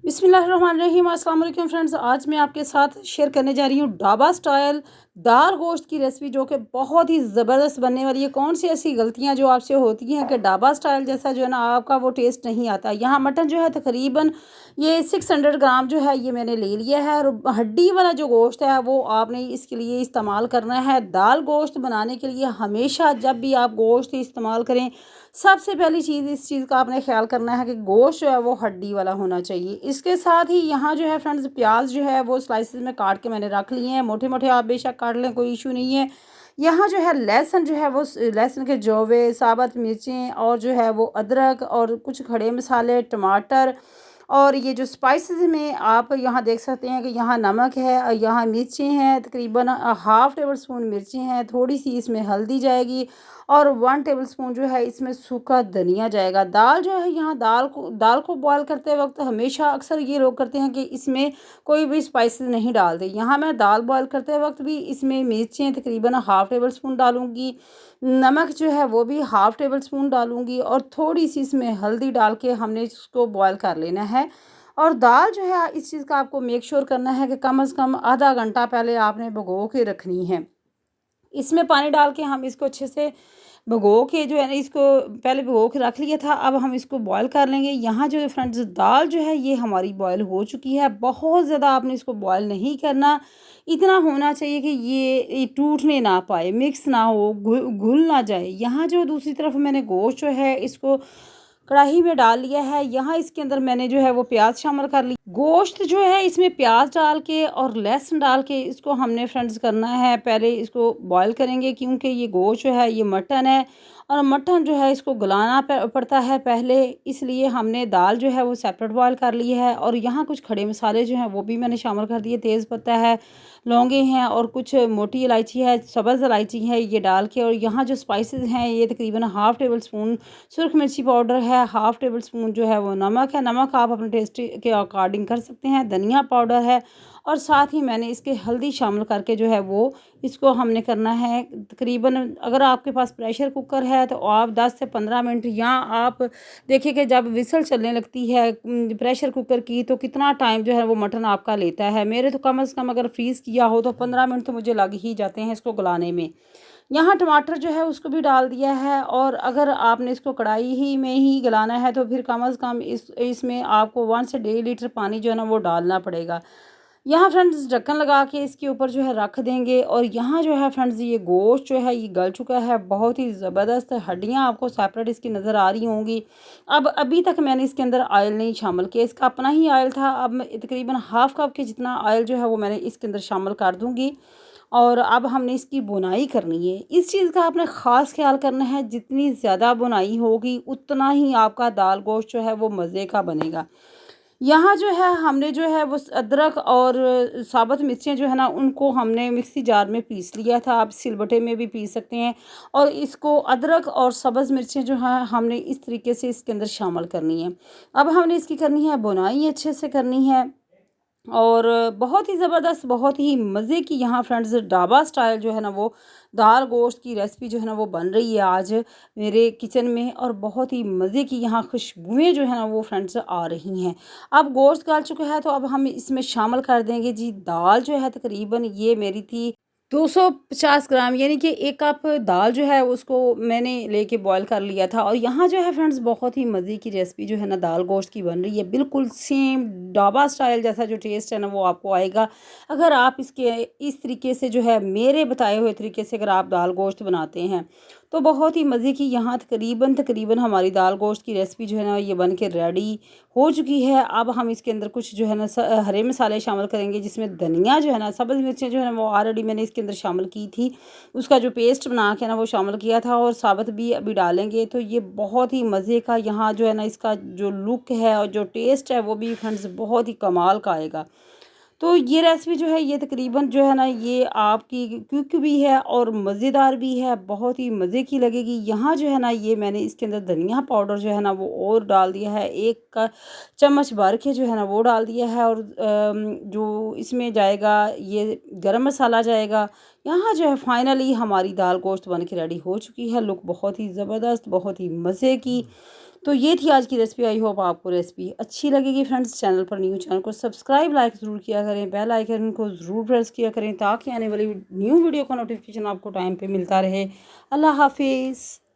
बिस्मिल्लाहिर्रहमानिर्रहीम अस्सलाम वालेकुम फ्रेंड्स। आज मैं आपके साथ शेयर करने जा रही हूँ ढाबा स्टाइल दाल गोश्त की रेसिपी, जो कि बहुत ही ज़बरदस्त बनने वाली है। कौन सी ऐसी गलतियाँ जो आपसे होती हैं कि ढाबा स्टाइल जैसा जो है ना आपका वो टेस्ट नहीं आता। यहाँ मटन जो है तकरीबन ये 600 ग्राम जो है ये मैंने ले लिया है, और हड्डी वाला जो गोश्त है वो आपने इसके लिए इस्तेमाल करना है। दाल गोश्त बनाने के लिए हमेशा जब भी आप गोश्त इस्तेमाल करें, सबसे पहली चीज़ इस चीज़ का आपने ख्याल करना है कि गोश्त जो है वो हड्डी वाला होना चाहिए। इसके साथ ही यहाँ जो है फ्रेंड्स, प्याज जो है वो स्लाइसेस में काट के मैंने रख लिए हैं। मोटे मोटे आप बेशक काट लें, कोई इशू नहीं है। यहाँ जो है लहसुन जो है वो लहसुन के जौवे, साबुत मिर्चें और जो है वो अदरक और कुछ खड़े मसाले, टमाटर और ये जो स्पाइसेस में आप यहाँ देख सकते हैं कि यहाँ नमक है, यहाँ मिर्चें हैं, तकरीबन हाफ़ टेबल स्पून मिर्चें हैं, थोड़ी सी इसमें हल्दी जाएगी और 1 टेबल स्पून जो है इसमें सूखा धनिया जाएगा। दाल जो है, यहाँ दाल को बॉयल करते वक्त हमेशा अक्सर ये लोग करते हैं कि इसमें कोई भी स्पाइसेस नहीं डालते। यहाँ मैं दाल बॉयल करते वक्त भी इसमें मिर्चें तकरीबन हाफ़ टेबल स्पून डालूँगी, नमक जो है वो भी हाफ़ टेबल स्पून डालूँगी और थोड़ी सी इसमें हल्दी डाल के हमने इसको बॉयल कर लेना है। और दाल जो है, इस चीज़ का आपको मेक श्योर करना है कि कम से कम आधा घंटा पहले आपने भिगो के रखनी है। इसमें पानी डाल के हम इसको अच्छे से भिगो के जो है ना, इसको पहले भिगो के रख लिया था, अब हम इसको बॉयल कर लेंगे। यहाँ जो फ्रेंड्स दाल जो है ये हमारी बॉयल हो चुकी है। बहुत ज़्यादा आपने इसको बॉयल नहीं करना, इतना होना चाहिए कि ये टूटने ना पाए, मिक्स ना हो, घुल ना जाए। यहाँ जो दूसरी तरफ मैंने गोश्त जो है इसको कढ़ाई में डाल लिया है। यहाँ इसके अंदर मैंने जो है वो प्याज शामिल कर ली। गोश्त जो है इसमें प्याज डाल के और लहसुन डाल के इसको हमने फ्रेंड्स करना है, पहले इसको बॉईल करेंगे क्योंकि ये गोश्त जो है ये मटन है और मटन जो है इसको गलाना पड़ता है पहले, इसलिए हमने दाल जो है वो सेपरेट बॉईल कर ली है। और यहाँ कुछ खड़े मसाले जो हैं वो भी मैंने शामिल कर दिए, तेज़ पत्ता है, लौंगे हैं और कुछ मोटी इलायची है, सब्ज़ इलायची है, ये डाल के। और यहाँ जो स्पाइसेस हैं ये तकरीबन हाफ़ टेबल स्पून सुरख मिर्ची पाउडर है, हाफ़ टेबल स्पून जो है वो नमक है, नमक आप अपने टेस्ट के अकॉर्डिंग कर सकते हैं, धनिया पाउडर है और साथ ही मैंने इसके हल्दी शामिल करके जो है वो इसको हमने करना है तकरीबन। अगर आपके पास प्रेशर कुकर है तो आप 10 से 15 मिनट, या आप देखिए कि जब विसल चलने लगती है प्रेशर कुकर की तो कितना टाइम जो है वो मटन आपका लेता है। मेरे तो कम से कम अगर फ्रीज़ किया हो तो 15 मिनट तो मुझे लग ही जाते हैं इसको गलाने में। यहाँ टमाटर जो है उसको भी डाल दिया है, और अगर आपने इसको कढ़ाई ही में ही गलाना है तो फिर कम से कम इसमें आपको 1 से 1.5 लीटर पानी जो है ना वो डालना पड़ेगा। यहाँ फ्रेंड्स ढक्कन लगा के इसके ऊपर जो है रख देंगे। और यहाँ जो है फ्रेंड्स ये गोश्त जो है ये गल चुका है, बहुत ही ज़बरदस्त। हड्डियाँ आपको सेपरेट इसकी नज़र आ रही होंगी। अब अभी तक मैंने इसके अंदर ऑयल नहीं शामिल किया, इसका अपना ही ऑयल था। अब मैं तकरीबन हाफ़ कप के जितना ऑयल जो है वो मैंने इसके अंदर शामिल कर दूँगी। और अब हमने इसकी बुनाई करनी है। इस चीज़ का आपने ख़ास ख्याल करना है, जितनी ज़्यादा बुनाई होगी उतना ही आपका दाल गोश्त जो है वो मज़े का बनेगा। यहाँ जो है हमने जो है वो अदरक और साबुत मिर्चें जो है ना उनको हमने मिक्सी जार में पीस लिया था, आप सिलबट्टे में भी पीस सकते हैं। और इसको अदरक और सब्ज़ मिर्चें जो है हमने इस तरीके से इसके अंदर शामिल करनी है। अब हमने इसकी करनी है बुनाई, अच्छे से करनी है। और बहुत ही ज़बरदस्त, बहुत ही मज़े की यहाँ फ्रेंड्स ढाबा स्टाइल जो है ना वो दाल गोश्त की रेसिपी जो है ना वो बन रही है आज मेरे किचन में। और बहुत ही मज़े की यहाँ खुशबुएं जो है ना वो फ्रेंड्स आ रही हैं। अब गोश्त गल चुका है तो अब हम इसमें शामिल कर देंगे जी दाल जो है, तकरीबन ये मेरी थी 250 ग्राम, यानी कि 1 कप दाल जो है उसको मैंने लेके बॉईल कर लिया था। और यहाँ जो है फ्रेंड्स बहुत ही मज़े की रेसिपी जो है ना दाल गोश्त की बन रही है, बिल्कुल सेम ढाबा स्टाइल जैसा जो टेस्ट है ना वो आपको आएगा अगर आप इसके इस तरीके से जो है मेरे बताए हुए तरीके से अगर आप दाल गोश्त बनाते हैं तो बहुत ही मज़े की। यहाँ तकरीबन तकरीबन हमारी दाल गोश्त की रेसिपी जो है ना ये बन के रेडी हो चुकी है। अब हम इसके अंदर कुछ जो है ना हरे मसाले शामिल करेंगे, जिसमें धनिया जो है ना, सब्ज़ मिर्चें जो है ना वो ऑलरेडी मैंने इसके अंदर शामिल की थी, उसका जो पेस्ट बना के ना वो शामिल किया था, और साबुत भी अभी डालेंगे। तो ये बहुत ही मज़े का यहाँ जो है ना इसका जो लुक है और जो टेस्ट है वो भी फ्रेंड्स बहुत ही कमाल का आएगा। तो ये रेसिपी जो है ये तकरीबन जो है ना ये आपकी क्विक भी है और मज़ेदार भी है, बहुत ही मज़े की लगेगी। यहाँ जो है ना ये मैंने इसके अंदर धनिया पाउडर जो है ना वो और डाल दिया है, 1 का चम्मच भर के जो है ना वो डाल दिया है। और जो इसमें जाएगा ये गरम मसाला जाएगा। यहाँ जो है फाइनली हमारी दाल गोश्त बन के रेडी हो चुकी है। लुक बहुत ही ज़बरदस्त, बहुत ही मज़े की। तो ये थी आज की रेसिपी। आई होप आपको रेसिपी अच्छी लगेगी फ्रेंड्स। चैनल पर न्यू चैनल को सब्सक्राइब लाइक ज़रूर किया करें, बेल आइकन को ज़रूर प्रेस किया करें ताकि आने वाली न्यू वीडियो का नोटिफिकेशन आपको टाइम पे मिलता रहे। अल्लाह हाफिज़।